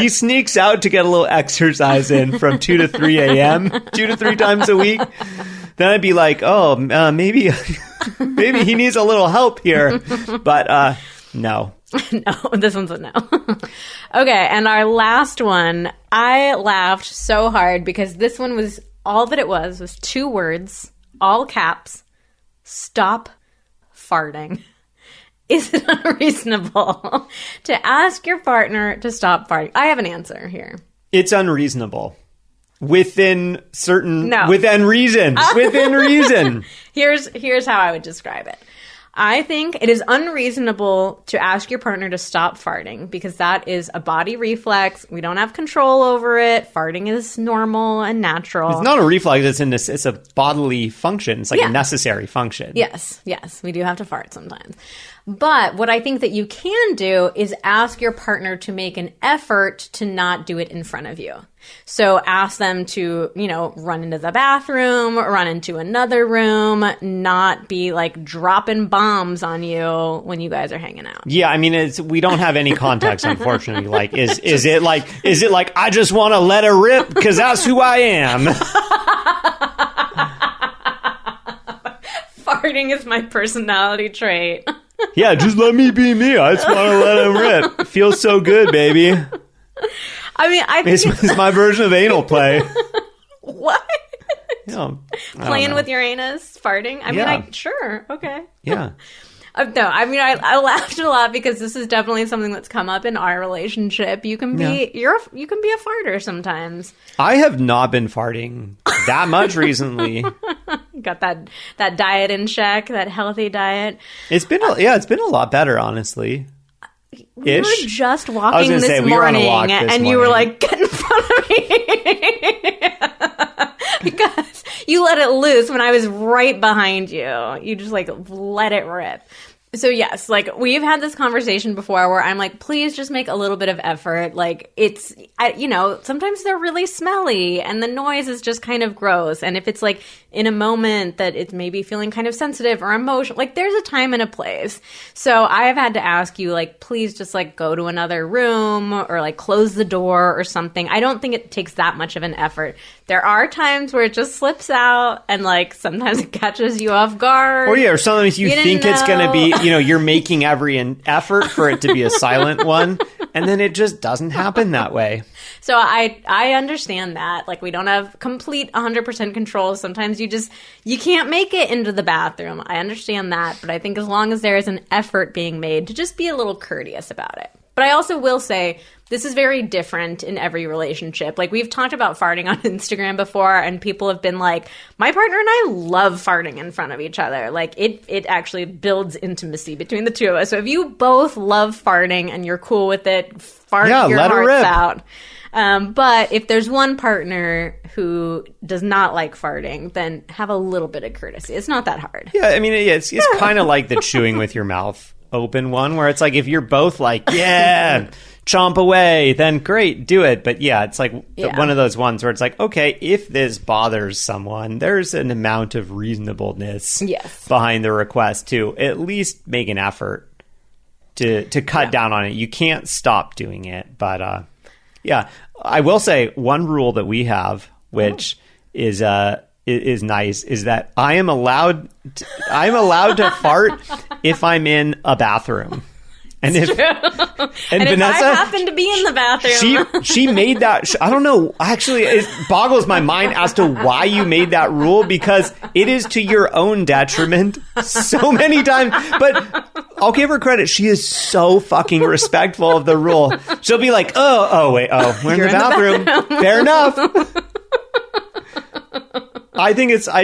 sneaks out to get a little exercise in from 2 to 3 a.m., 2 to 3 times a week. Then I'd be like, oh, maybe he needs a little help here. But no. No, this one's a no. Okay, and our last one, I laughed so hard because this one was, all that it was 2 words, all caps, stop farting. Is it unreasonable to ask your partner to stop farting? I have an answer here. It's unreasonable. Within reason. Within reason. Here's how I would describe it. I think it is unreasonable to ask your partner to stop farting because that is a body reflex. We don't have control over it. Farting is normal and natural. It's not a reflex. It's a bodily function. It's like a necessary function. Yes. We do have to fart sometimes. But what I think that you can do is ask your partner to make an effort to not do it in front of you. So ask them to, run into the bathroom, run into another room, not be like dropping bombs on you when you guys are hanging out. Yeah, I mean, we don't have any context, unfortunately. Like, is it like I just want to let her rip because that's who I am? Farting is my personality trait. Yeah, just let me be me. I just want to let him rip. It feels so good, baby. I mean, I think it's my version of anal play. What? Playing with your anus, farting? I mean, sure. Okay. Yeah. No, I mean, I laughed a lot because this is definitely something that's come up in our relationship. You can be you can be a farter sometimes. I have not been farting that much recently. Got that diet in check, that healthy diet. It's been a lot better, honestly. We were just walking this morning, and you were like, "Get in front of me," because you let it loose when I was right behind you. You just like let it rip. So yes, like we've had this conversation before where I'm like, please just make a little bit of effort. Like sometimes they're really smelly and the noise is just kind of gross. And if it's like in a moment that it's maybe feeling kind of sensitive or emotional, like there's a time and a place. So I've had to ask you, like, please just like go to another room or like close the door or something. I don't think it takes that much of an effort. There are times where it just slips out and like sometimes it catches you off guard. Or sometimes you think it's going to be, you're making every effort for it to be a silent one, and then it just doesn't happen that way. So I understand that. Like we don't have complete 100% control. Sometimes you can't make it into the bathroom. I understand that, but I think as long as there is an effort being made to just be a little courteous about it. But I also will say this is very different in every relationship. Like we've talked about farting on Instagram before, and people have been like, my partner and I love farting in front of each other. Like it actually builds intimacy between the two of us. So if you both love farting and you're cool with it, fart your hearts out. But if there's one partner who does not like farting, then have a little bit of courtesy. It's not that hard. Yeah, I mean, it's kind of like the chewing with your mouth open one, where it's like if you're both like, yeah, chomp away, then great, do it. But yeah, it's like one of those ones where it's like, okay, if this bothers someone, there's an amount of reasonableness behind the request to at least make an effort to cut down on it. You can't stop doing it, but I will say one rule that we have, which is nice, is that I am allowed to fart if I'm in a bathroom. And if Vanessa I happen to be in the bathroom, she made that. I don't know. Actually, it boggles my mind as to why you made that rule, because it is to your own detriment so many times. But I'll give her credit. She is so fucking respectful of the rule. She'll be like, wait, we're in the bathroom. Fair enough. I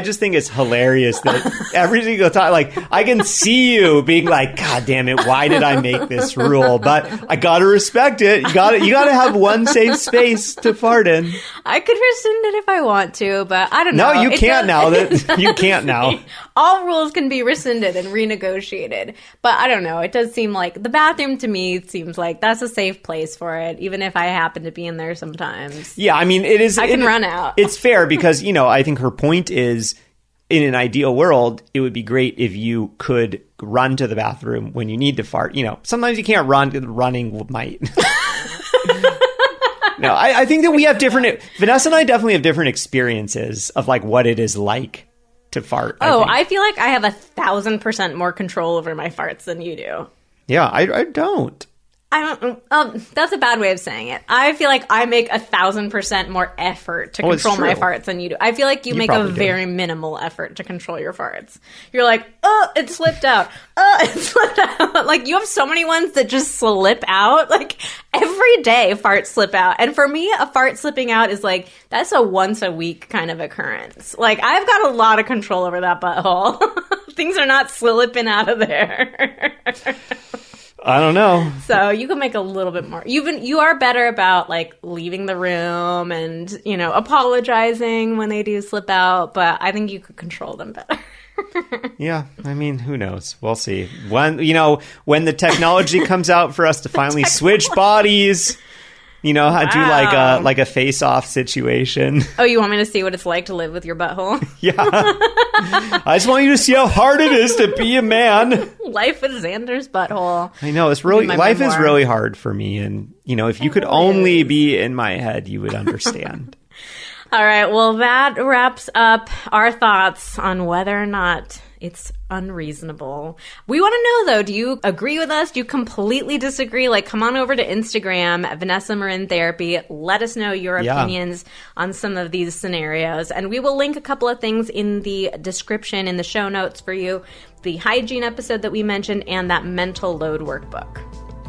just think it's hilarious that every single time, like, I can see you being like, God damn it, why did I make this rule? But I gotta respect it. You gotta have one safe space to fart in. I could rescind it if I want to, but I don't know. No, you can't now. You can't now. All rules can be rescinded and renegotiated. But I don't know. It does seem like the bathroom to me seems like that's a safe place for it, even if I happen to be in there sometimes. Yeah, I mean, it is. I can run out. It's fair because, I think her point is, in an ideal world, it would be great if you could run to the bathroom when you need to fart. Sometimes you can't run. Running might. No, I think that we have different. Vanessa and I definitely have different experiences of like what it is like to fart. I feel like I have 1,000% more control over my farts than you do. Yeah, I don't. That's a bad way of saying it. I feel like I make 1,000% more effort to control my farts than you do. I feel like you make a very minimal effort to control your farts. You're like, it slipped out. It slipped out. Like, you have so many ones that just slip out. Like, every day farts slip out. And for me, a fart slipping out is like, that's a once a week kind of occurrence. Like, I've got a lot of control over that butthole. Things are not slipping out of there. I don't know. So you can make a little bit more. You are better about like leaving the room and, apologizing when they do slip out, but I think you could control them better. Yeah, I mean, who knows? We'll see. When the technology comes out for us to finally switch bodies, do like a face-off situation. Oh, you want me to see what it's like to live with your butthole? Yeah. I just want you to see how hard it is to be a man. Life with Xander's butthole. I know, life is really hard for me, and if you could only be in my head, you would understand. All right, well, that wraps up our thoughts on whether or not it's unreasonable. We want to know, though, do you agree with us? Do you completely disagree? Like, come on over to Instagram at Vanessa Marin Therapy. Let us know your opinions on some of these scenarios. And we will link a couple of things in the description, in the show notes for you. The hygiene episode that we mentioned and that mental load workbook.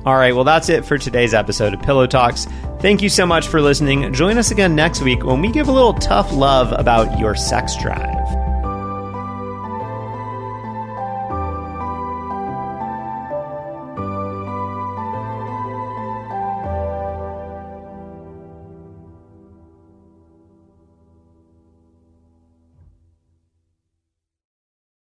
All right, well, that's it for today's episode of Pillow Talks. Thank you so much for listening. Join us again next week when we give a little tough love about your sex drive.